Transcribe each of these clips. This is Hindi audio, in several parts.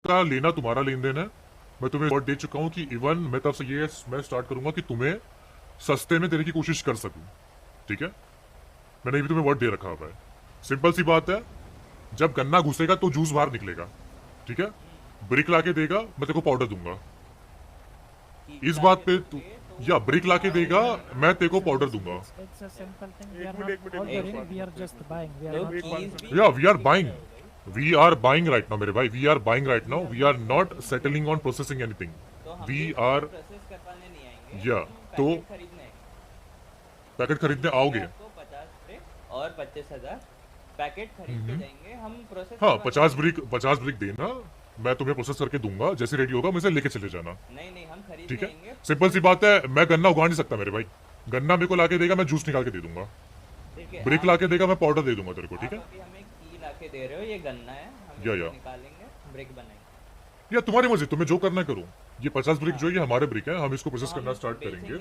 का लेना तुम्हारा लेन देन है। मैं तुम्हें वर्ड दे चुका हूँ कि इवन मैं तब से ये मैं स्टार्ट करूंगा कि तुम्हें सस्ते में देने की कोशिश कर सकूं, ठीक है। मैंने भी तुम्हें वर्ड दे रखा हुआ है। सिंपल सी बात है, जब गन्ना घुसेगा तो जूस बाहर निकलेगा, ठीक है। ब्रिक लाके देगा, मैं तेरे को पाउडर दूंगा। इस बात पे तू या ब्रिक लाके देगा, मैं तेरे को पाउडर दूंगा। It's a simple thing. We are not ordering. We are just buying. We are not. या we are buying, we are buying right now मेरे भाई, we are buying right now, we are not settling on processing anything. We are या तो पैकेट खरीदने आओगे और 25,000 पैकेट खरीद के जाएंगे हम प्रोसेस। हाँ, 50 ब्रिक देना, मैं तुम्हें प्रोसेस करके दूंगा, जैसे रेडी होगा मुझे लेके चले जाना। नहीं हम खरीद ठीक है, लेंगे। सिंपल सी बात है। मैं गन्ना उगा नहीं सकता मेरे भाई, गन्ना मेरे को लाके देगा, मैं जूस निकाल के दे दूंगा। ब्रिक लाके देगा, मैं पाउडर दे दूंगा तेरे को, ठीक है। अभी हमें की लाके दे रहे हो, ये गन्ना है, हम या इसको निकालेंगे, ब्रिक बनाएंगे। या तुम्हारी मर्जी, तुम्हें जो करना है करो। ये 50 ब्रिक जो है ये हमारे ब्रिक है, हम इसको प्रोसेस करना स्टार्ट करेंगे।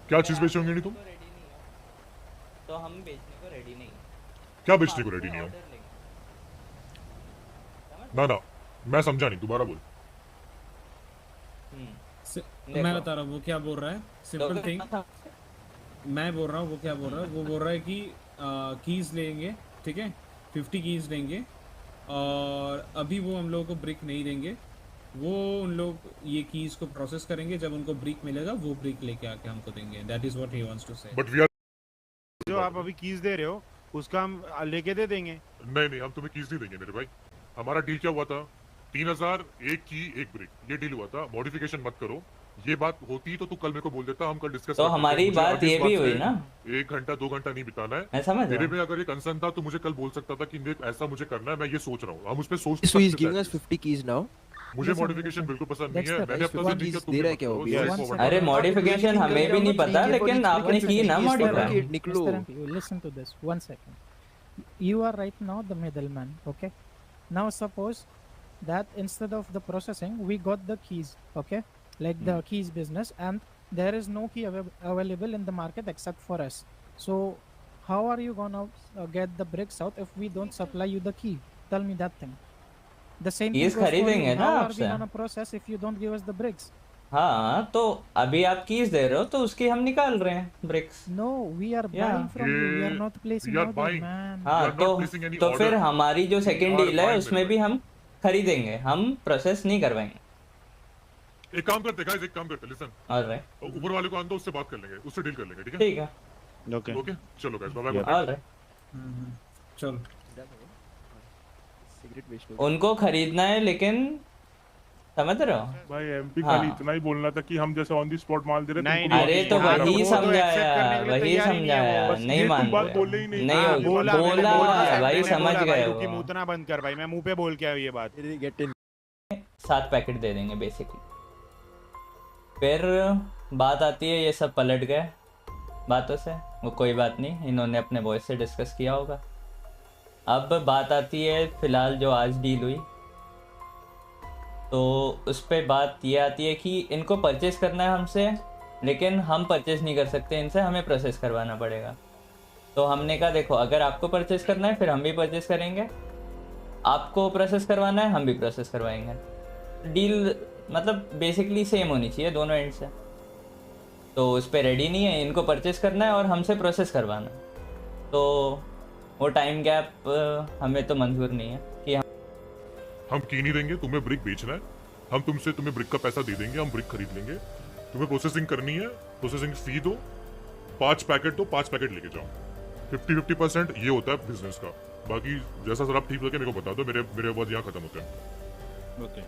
क्या चीज बेचोगे नहीं तुम? तो हम बेचने को रेडी नहीं। क्या बेचने को रेडी नहीं हो? ना मैं समझा नहीं, दोबारा बोल। मैं बता रहा हूँ वो क्या बोल रहा है। सिंपल थिंग मैं बोल रहा हूँ, वो क्या बोल रहा है। वो बोल रहा है कि कीज लेंगे, ठीक है, 50 कीज लेंगे, और अभी वो हम लोगों को ब्रिक नहीं देंगे। वो उन लोग ये कीज को प्रोसेस करेंगे, जब उनको ब्रिक मिलेगा वो ब्रिक लेके आके हमको देंगे। That is what he wants to say. But we are, जो आप अभी कीज दे रहे हो उसका हम लेके दे देंगे। नहीं हम तुम्हें कीज नहीं देंगे मेरे भाई। हमारा डील क्या हुआ था? 3,000 एक की एक ब्रिक, ये डील हुआ था। मॉडिफिकेशन मत करो। ये बात होती तो तू कल मेरे को बोल देता, हम कल डिस्कस तो हमारी बात ये भी हुई ना। 1 घंटा 2 घंटा नहीं बिताना है। मैं समझ मेरे में अगर ये कंसर्न था तो मुझे कल बोल सकता था कि ऐसा मुझे करना है, मैं ये सोच रहा हूँ, हम उस पर सोच So he's giving us 50 keys now. मुझे मॉडिफिकेशन बिल्कुल पसंद नहीं है। मैंने अपना keys दे रहा है क्या वो भी? अरे मॉडिफिकेशन हमें भी नहीं पता, लेकिन आपने की ना modify. Listen to this. 1 second. You are right now the middleman. Okay. Now suppose that instead of the processing, we got the keys. Okay. Like the keys business, and there is no key available in the market except for us. So how are you gonna get the bricks out if we don't supply you the key? Tell me that thing. The same thing Keys goes for you. खरीदेंगे ना How are आपसे। we gonna process if you don't give us the bricks? हाँ, तो अभी आप कीज दे रहे हो तो उसकी हम निकाल रहे हैं BRICS. No, we are buying from you. We are not placing we are orders, buying. man. हाँ, तो फिर हमारी जो सेकंड डील है उसमें भी हम खरीदेंगे, हम प्रोसेस नहीं करवाएंगे। एक काम करते गाइस, एक काम करते, लिसन। ऑलराइट, ऊपर वाले को आन दो, उससे बात कर लेंगे, उससे डील कर लेंगे, ठीक है? ठीक है, ओके चलो गाइस, बाय बाय। ऑलराइट, चलो। उनको खरीदना है, लेकिन समझ रहे हो भाई एमपी खाली इतना ही बोलना था कि हम जैसे ऑन दी स्पॉट माल दे रहे नहीं, तुमको अरे तो वही समझाया, वही समझाया, नहीं मान बोले ही नहीं। नहीं बोला भाई, समझ गए कि मुंह बंद कर भाई, मैं मुंह पे बोल के आया ये बात। 7 पैकेट दे देंगे बेसिकली। फिर बात आती है, ये सब पलट गए बातों से, वो कोई बात नहीं, इन्होंने अपने बॉयज से डिस्कस किया होगा। अब बात आती है फिलहाल जो आज डील हुई, तो उस पर बात ये आती है कि इनको परचेस करना है हमसे, लेकिन हम परचेस नहीं कर सकते इनसे, हमें प्रोसेस करवाना पड़ेगा। तो हमने कहा देखो, अगर आपको परचेस करना है फिर हम भी परचेस करेंगे, आपको प्रोसेस करवाना है हम भी प्रोसेस करवाएंगे। डील मतलब बेसिकली सेम होनी चाहिए दोनों एंड से। तो उस पर रेडी नहीं है, इनको परचेस करना है और हमसे प्रोसेस करवाना है, तो वो टाइम गैप हमें तो मंजूर नहीं है कि हम की नहीं देंगे। तुम्हें ब्रिक बेचना है, हम तुम्हें ब्रिक का पैसा दे देंगे, हम ब्रिक खरीद लेंगे। तुम्हें प्रोसेसिंग करनी है, प्रोसेसिंग फी दो, 5 पैकेट दो, 5 पैकेट लेके जाओ। 50-50% ये होता है बिजनेस का। बाकी जैसा सर आप ठीक लगे मेरे को बता दो, मेरे वर्ड यहाँ खत्म होते हैं। ओके,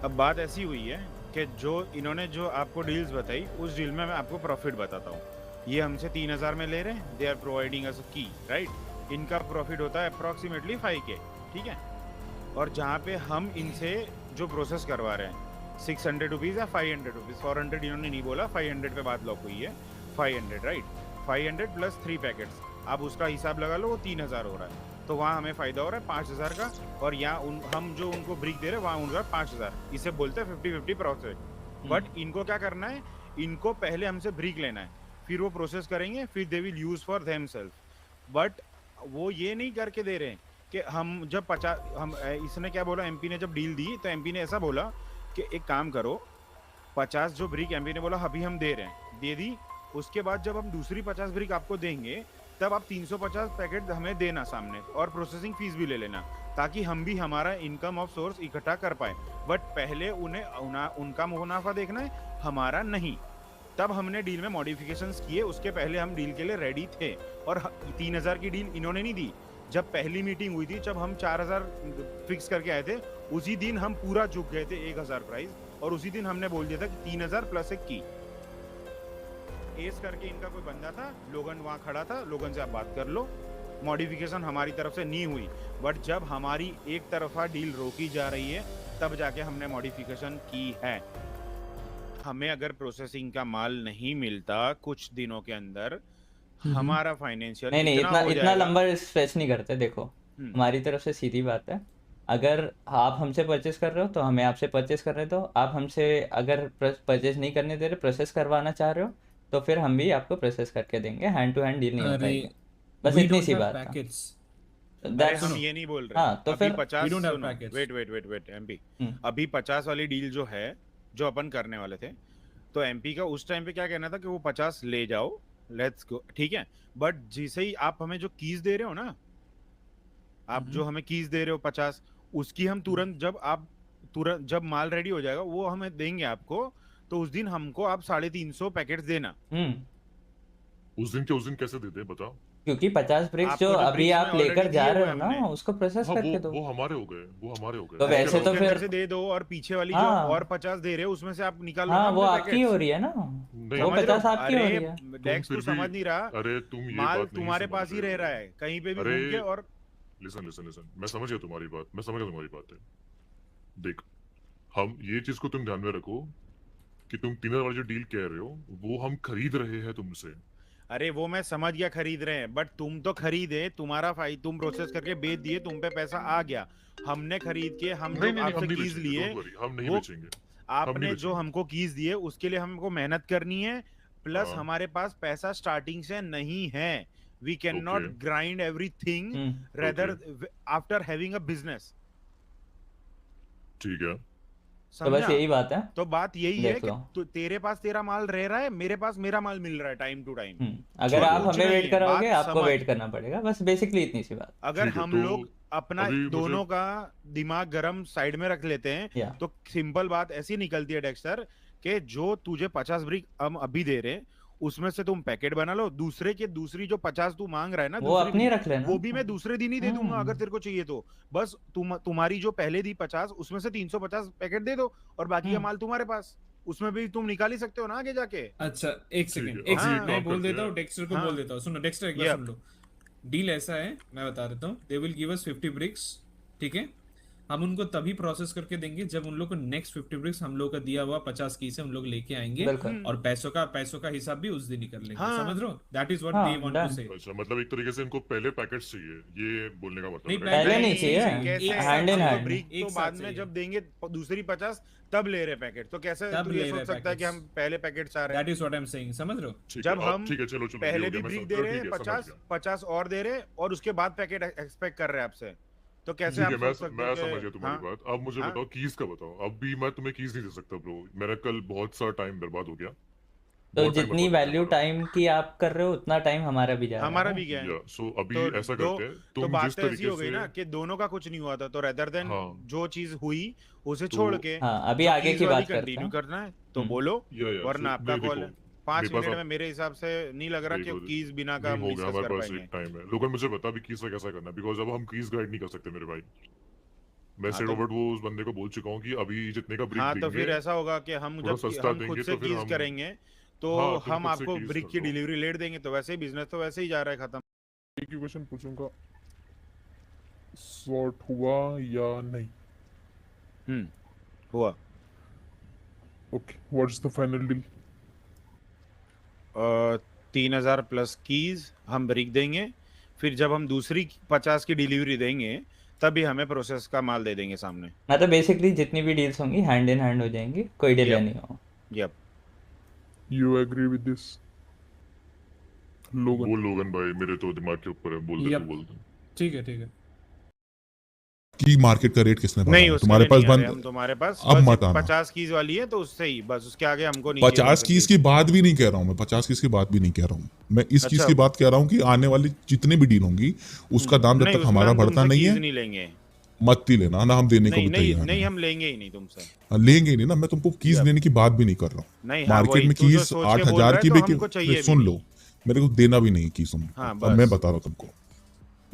अब बात ऐसी हुई है कि जो इन्होंने जो आपको डील्स बताई, उस डील में मैं आपको प्रॉफिट बताता हूँ। ये हमसे 3,000 में ले रहे हैं, दे आर प्रोवाइडिंग अस की, राइट। इनका प्रॉफिट होता है अप्रॉक्सीमेटली 5K, ठीक है। और जहाँ पे हम इनसे जो प्रोसेस करवा रहे हैं 600 रुपीज़ या 500 रुपीज़, 400 इन्होंने नहीं बोला, 500 पे बात लॉक हुई है। 500 राइट, 500 प्लस 3 पैकेट्स, आप उसका हिसाब लगा लो, वो 3,000 हो रहा है। तो वहाँ हमें फ़ायदा हो रहा है 5,000 का, और यहाँ हम जो उनको ब्रिक दे रहे हैं वहाँ उनका 5,000। इसे बोलते हैं 50-50 प्रॉफिट। बट इनको क्या करना है, इनको पहले हमसे ब्रिक लेना है, फिर वो प्रोसेस करेंगे, फिर they will use for them self. But वो ये नहीं करके दे रहे हैं कि हम जब 50 हम इसने क्या बोला, एमपी ने जब डील दी तो एमपी ने ऐसा बोला कि एक काम करो, 50 जो ब्रिक एमपी ने बोला अभी हम दे रहे हैं, दे दी। उसके बाद जब हम दूसरी 50 ब्रिक आपको देंगे तब आप 350 पैकेट हमें देना सामने, और प्रोसेसिंग फीस भी ले लेना, ताकि हम भी हमारा इनकम ऑफ सोर्स इकट्ठा कर पाए। बट पहले उनका मुनाफा देखना है, हमारा नहीं। तब हमने डील में मॉडिफिकेशंस किए, उसके पहले हम डील के लिए रेडी थे। और 3000 की डील इन्होंने नहीं दी। जब पहली मीटिंग हुई थी, जब हम 4000 फिक्स करके आए थे, उसी दिन हम पूरा झुक गए थे 1000 प्राइस, और उसी दिन हमने बोल दिया था कि 3000 प्लस एक की। एस करके इनका कोई बंदा था, लोगन वहां खड़ा था, लोगन से आप बात कर लो। मॉडिफिकेशन हमारी तरफ से नहीं हुई, बट जब हमारी एक तरफा डील रोकी जा रही है तब जाके हमने मॉडिफिकेशन की है। हमें अगर प्रोसेसिंग का माल नहीं मिलता कुछ दिनों के अंदर, हमारा फाइनेंशियल नहीं इतना लंबा स्ट्रेच नहीं करते। देखो हम्म। हमारी तरफ से सीधी बात है, अगर आप हमसे परचेस कर रहे हो तो हमें आपसे परचेस करने दो। आप हमसे अगर परचेस नहीं करने दे रहे, प्रोसेस करवाना चाह रहे हो, तो फिर हम भी आपको प्रोसेस करके देंगे। हैंड टू हैंड डील नहीं हो अरे पाएगी, बस we इतनी don't सी have बात है। packets. अरे That's- हम ये नहीं बोल रहे। हाँ, तो अभी फिर 50 We don't have सुनो, packets. वेट एमपी, हम्म। अभी 50 वाली डील जो है, जो अपन करने वाले थे, तो एमपी का उस टाइम पे क्या कहना था कि वो 50 ले जाओ, लेट्स गो, ठीक है। बट जैसे ही आप हमें जो कीज दे रहे हो ना, आप जो हमें कीज दे रहे हो 50, उसकी हम तुरंत जब माल रेडी हो जाएगा वो हमें देंगे आपको, तो उस दिन हमको आप 350 पैकेट्स देना। उस दिन कैसे देते हैं बताओ। क्योंकि 50 ब्रिक्स आपको जो जो अभी bricks आप में लेकर already जा दिए रहे हुए हो ना, हमने। उसको प्रोसेस हाँ करके दो। वो हमारे हो गए, वो हमारे हो गए। तो अरे वैसे तो उसके फिर- अंदर से दे दो, और पीछे वाली जो हाँ। और 50 दे रहे हो उसमें से आप निकाल लो हाँ, ना वो अपने आपकी पैकेट्स। हो रही है ना, नहीं, वो समझ रहे 50 हो? आपकी हो रही है। अरे डेक्स फिर तू समझ भी- नहीं रहा, अरे तुम ये माल बात नहीं तुम्हारे समझ पास ही रहे रह हो। रहा है, कहीं पे भी अरे घूम के। और लिसन मैं समझ गया तुम्हारी बात, मैं समझ गया तुम्हारी बात है। देख, हम ये चीज को तुम ध्यान में रखो कि तुम 3000 वाली जो डील कह रहे हो वो हम खरीद रहे हैं तुमसे। अरे वो मैं समझ गया खरीद रहे हैं, बट तुम तो खरीदे, तुम्हारा तुम प्रोसेस करके बेच दिए, तुम पे पैसा आ गया। हमने खरीद के हम नहीं जो नहीं हम आपसे नहीं कीज बेचेंगे, लिए, don't worry, हम नहीं वो बेचेंगे। हम आपने नहीं जो बेचेंगे। हमको कीज दिए उसके लिए हमको मेहनत करनी है, प्लस हाँ। हमारे पास पैसा स्टार्टिंग से नहीं है। We can not Okay. Grind everything hmm. Rather after having a business. ठीक है। तो बस समझा? यही बात है। तो बात यही है देख कि लो। तेरे पास तेरा माल रह रहा है, मेरे पास मेरा माल मिल रहा है टाइम टू टाइम। अगर ठीक आप है। हमें नहीं वेट है, कराओगे, बात आपको समझ। वेट करना पड़ेगा, बस बेसिकली इतनी सी बात। अगर ठीक है, हम तो लोग अपना अभी मुझे- दोनों का दिमाग गरम साइड में रख लेते हैं, या तो सिंपल बात ऐसी निकलती है डेक्स्टर, कि जो तुझे 50 ब्रिक हम अभी दे रहे हैं, उसमें से तुम पैकेट बना लो, दूसरे के दूसरी जो 50 तू मांग रहा है ना, वो दूसरी अपनी brick, रख लेना। वो भी मैं दूसरे दिन ही दे दूंगा अगर हम्म। तेरे को चाहिए तो। बस तुम्हारी जो पहले दी 50, उसमें से 350 पैकेट दे दो, और बाकी का हम्म। माल तुम्हारे पास, उसमें भी तुम निकाल ही सकते हो ना आगे जाके। अच्छा एक ठीक सेकंड, है, एक अभी सेकंड, एक मैं काम बोल करते देता हूँ, हैं। डेक्स्टर को हाँ। बोल देता हूँ। सुनो डेक्स्टर, एक बार Yep. सुन लो। डील ऐसा है, मैं बता देता हूँ। They will give us 50 bricks, ठीक है। हम उनको तभी प्रोसेस करके देंगे जब उन लोग को नेक्स्ट 50 ब्रिक्स हम लोग का दिया हुआ 50 की से हम लोग लेके आएंगे, बिल्कुल। और पैसों का हिसाब भी उस दिन ही कर लेंगे। हाँ। समझ रहे हो? दैट इज व्हाट हाँ, दे वांट टू done. से। अच्छा, मतलब एक तरीके से इनको पहले पैकेट्स चाहिए, ये बोलने का मतलब नहीं, है, पहले right? नहीं चाहिए, कैसे hand in हम तो hand. ब्रिक एक तो साथ बाद में चाहिए। जब देंगे दूसरी 50 तब ले रहे पैकेट, तो कैसे तब तू ले ये रहे सोच सकता है कि packets. हम पहले पैकेट चाह रहे हैं? That is what I am saying, समझ रहे हो? ठीक जब है, अब हम ठीक है, चलो ये पहले हो भी गया, मैं ब्रिक समझ- दे चलो रहे हैं ठीक है, समझ 50 गया। 50 और दे रहे हैं, और उसके बाद पैकेट एक्सपेक्ट कर रहे हैं आपसे, तो कैसे ठीक आप है, मैं सोच सकते मैं हो समझ कि गया तुम्हारी हाँ? बात। अब मुझे हाँ? बताओ कीज का बताओ। अब भी मैं तुम्हें कीज नहीं दे सकता ब्रो, मेरा कल बहुत सा टाइम बर्बाद हो गया। तो बहुत time जितनी बर्बाद हो गया वैल्यू हमारा। टाइम की आप कर रहे हो, उतना टाइम हमारा भी जा रहा है हमारा ना। भी क्या है? या सो अभी तो ऐसा दो करते हैं, तो तुम बात जिस तो ऐसी तरीके हो गई से ना कि दोनों का कुछ नहीं हुआ था, तो रेदर देन हाँ। जो चीज हुई उसे तो- छोड़ के हाँ, अभी जो आगे keys की वाली बात करते कंटिन्यू हैं। करना है तो हम्म। बोलो, या वरना आपका नहीं, कॉल देखो, है। 5 मेरे पास मिनट अब- में मेरे हिसाब से नहीं लग रहा कि देखो, कीज बिना का नहीं हम होगा, डिस्कस हमारे कर पास पाएंगे। एक टाइम है। लोगन मुझे बता भी कीज का कैसा करना है, बिकॉज अब हम कीज गाइड नहीं कर सकते मेरे भाई। मैं हाँ, से तो- रोबोट वो उस बंदे को बोल चुका हूँ कि अभी जितने का ब्रिक हाँ, तो देंगे, फिर ऐसा होगा कि हम थोड़ा जब सस्ता हम खुद देंगे से तो फिर कीज हम- करेंगे, तो हाँ, तुम हम खुद से आपको keys ब्रिक कर की लो। डिलीवरी लेट देंगे, तो वैसे ही बिजनेस तो वैसे ही जा रहा है खत्म। एक ही क्वेश्चन पूछूंगा, सॉर्ट हुआ या नहीं? हुआ। Okay, what's the final deal? 3000 plus keys हम ब्रिक देंगे, फिर जब हम दूसरी 50 की डिलीवरी देंगे तभी हमें प्रोसेस का माल दे देंगे सामने। मतलब बेसिकली जितनी भी डील्स होंगी हैंड इन हैंड हो जाएंगी, कोई डिले Yep. नहीं होगा। Yep. You agree with this Logan? बोल लोगन भाई, मेरे तो दिमाग के ऊपर है, बोल दे Yep. तू बोल दे। ठीक है, ठीक है। कि मार्केट का रेट किसने नहीं बढ़ाया, उसके तुम्हारे लिए पास नहीं आ रहे बंद हम तुम्हारे पास, अब बस मत आना। 50 कीज वाली है तो उससे ही बस, उसके आगे हमको नहीं चाहिए 50 वैसे कीज keys। की बात भी नहीं कह रहा हूँ मैं, 50 कीज की बात भी नहीं कह रहा हूँ मैं, इस चीज अच्छा। की बात कह रहा हूँ कि आने वाली जितने भी डील होंगी उसका दाम जब नहीं तक उसमें हमारा हम बढ़ता तुमसे नहीं keys है नहीं लेंगे। मत ही लेना ना, हम देने को नहीं भी नहीं तैयार नहीं हैं। हम लेंगे ही नहीं तुमसे। लेंगे ही नहीं ना, मैं तुमको कीज या- देने की बात भी नहीं कर रहा हूँ। नहीं हाँ मार्केट वही में तू जो कीज सोच के बोल 8,000 रहा है की तो बिकी, हमको चाहिए भी सुन लो, नहीं। मेरे को देना भी नहीं कीज तुमको। हाँ, अब बस। मैं बता रहा हूँ तुमको,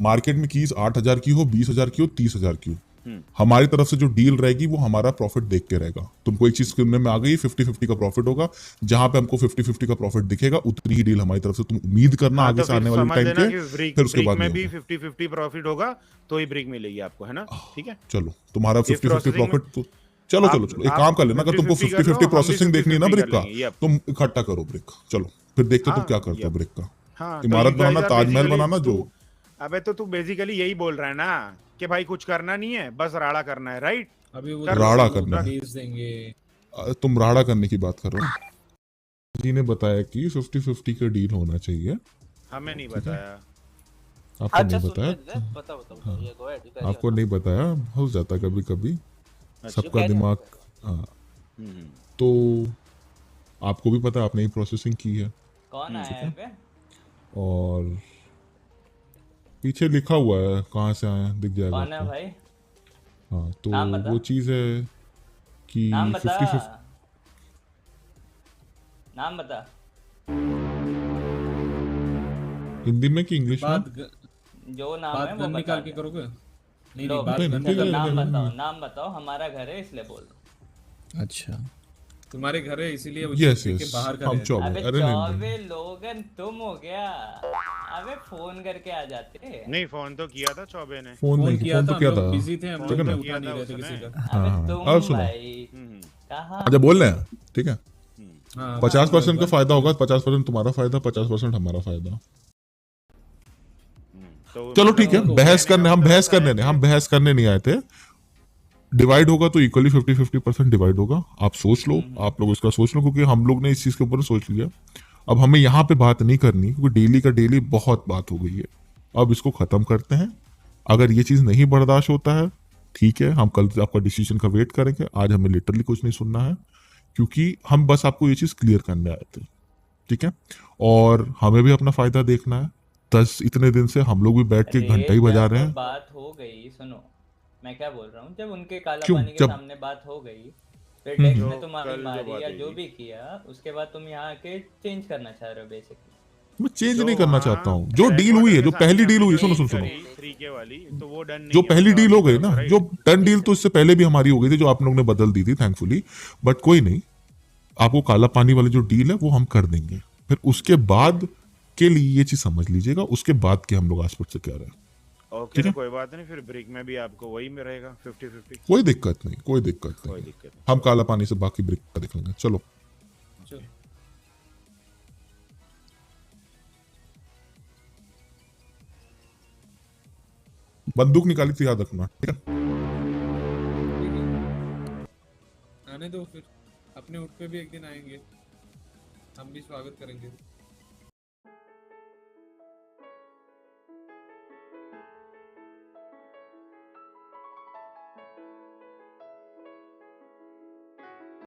मार्केट में कीज 8,000 की हो, 20,000 की हो, 30,000 की हो, हम्म। हमारी तरफ से जो डील रहेगी वो हमारा प्रॉफिट देख के रहेगा। तुमको एक चीज सुनने में आ गई, 50-50 का प्रॉफिट होगा, जहां पे हमको 50-50 का प्रॉफिट दिखेगा उतनी ही डील हमारी तरफ से तुम उम्मीद करना हाँ आगे तो से फिर आने वाले समझ टाइम लेना के, कि ब्रिक फिर उसके ब्रिक बाद में नहीं भी होगा। 50-50 प्रॉफिट होगा तो ही ब्रिक मिलेगी आपको, है ना? ठीक है। चलो तुम्हारा इस 50-50 processing में- प्रॉफिट तो चलो आप- चलो चलो, एक आप काम कर लेना, अगर तुमको 50-50 कर लो, 50-50 हम भी प्रोसेसिंग देखनी है ना 50-50 ब्रिक कर का, लेंगे, yep। तुम इकट्ठा करो ब्रिक, चलो फिर देखते हो तुम हाँ, क्या करते हो yep। ब्रिक का। हाँ तो इमारत you guys banana, are Taj Mahal basically- बनाना, जो अबे तो तू बेसिकली यही बोल रहा है ना कि भाई कुछ करना नहीं है, बस राड़ा करना है, राइट? अभी वो कर लो। राड़ा वो करना है। keys देंगे। तुम राड़ा करने की बात कर रहे हो। जी ने बताया कि 50-50 का डील होना चाहिए, हमें नहीं बताया। आपको नहीं बताया, हाँ, आपको नहीं बताया, हो जाता कभी कभी सबका दिमाग। हाँ हम्म। तो आपको भी पता है, आपने ही प्रोसेसिंग की है, कौन आया है बे? और पीछे लिखा हुआ है कहाँ से आया, दिख जाएगा कौन है आपको। भाई? हाँ तो नाम बता। वो चीज़ है कि नाम बता। 50-50 नाम बता। हिंदी में कि इंग्लिश में? बात जो नाम है बात वो गन बता निकाल के दे। करोगे? नहीं लो, नहीं बात नहीं, गन नहीं, चलो नहीं, निकाल नाम नहीं, बताओ, नहीं। नाम बताओ, हमारा घर है इसलिए बोल रहा हूँ। अच्छा तुम्हारे घर है इसीलिए वो यस के यस, बाहर का हम है। 24, अबे अरे नहीं 24 नहीं, लोगन तुम हो गया। अबे फोन करके आ जाते। नहीं फोन तो किया था चौबे ने। फोन फोन नहीं किया फोन था, तो हम क्या लोग था, बिजी थे, हम ठीक है लोग ना? उठा नहीं रहे थे किया था किसी उसने। का। अबे हाँ, तुम अब सुनो। भाई हम्म। कहाँ? अच्छा बोल रहे हैं, ठीक है, हाँ 50% का फायदा होगा, 50% तुम्हारा फायदा, 50% हमारा फायदा। तो चलो मतलब ठीक है, उनको बहस कहने करने, का हम मतलब बहस ऐसा है करने नहीं, हम कि- बहस करने नहीं आए थे। डिवाइड होगा तो इक्वली 50-50% डिवाइड होगा, आप सोच लो, आप लोग इसका सोच लो, क्योंकि हम लोग ने इस चीज के ऊपर सोच लिया। अब हमें यहाँ पे बात नहीं करनी, क्योंकि डेली का डेली बहुत बात हो गई है, अब इसको खत्म करते हैं। अगर ये चीज नहीं बर्दाश्त होता है, ठीक है, हम कल आपका डिसीजन का वेट करेंगे, आज हमें लिटरली कुछ नहीं सुनना है, क्योंकि हम बस आपको ये चीज क्लियर करने आए थे, ठीक है। और हमें भी अपना फायदा देखना है, 10 इतने दिन से हम लोग भी बैठ के अरे घंटा ही बजा रहे जब हैं। बात हो गई, सुनो मैं क्या बोल रहा हूँ, जब उनके काला क्यों? पानी के जब- सामने बात हो गई, फिर टैक्स जो में तुम्हारी कल जो मारी बात या हुई जो थी। भी किया, उसके बाद तुम यहाँ आके चेंज करना चाह रहे हो बेसिकली। मैं चेंज जो नहीं करना वहाँ चाहता हूँ, जो डील हुई है, जो पहली डील हुई है, सुनो सुनो सुनो, 3K वाली तो वो डन नहीं जो है पहली मतलब डील हो आपकी गई तरफ ना, से, जो right? डन डील तो इससे पहले भी हमारी हो गई थी, जो आप लोगों ने बदल दी थी थैंकफुली, बट कोई नहीं, आपको काला पानी वाली जो डील है वो हम कर देंगे। फिर उसके बाद के लिए ये चीज समझ लीजिएगा, उसके बाद के हम लोग आसपास से क्या रहे हैं। ओके ठीक है? कोई बात नहीं, फिर ब्रिक में भी आपको वही में रहेगा 50-50। कोई दिक्कत नहीं, कोई दिक्कत कोई नहीं, दिक्कत नहीं। हम काला पानी से बाकी ब्रिक का देख लेंगे। चलो चलो। बंदूक निकाली तो याद रखना, ठीक है। आने दो फिर, अपने उठ पे भी एक दिन आएंगे, हम भी स्वागत करेंगे।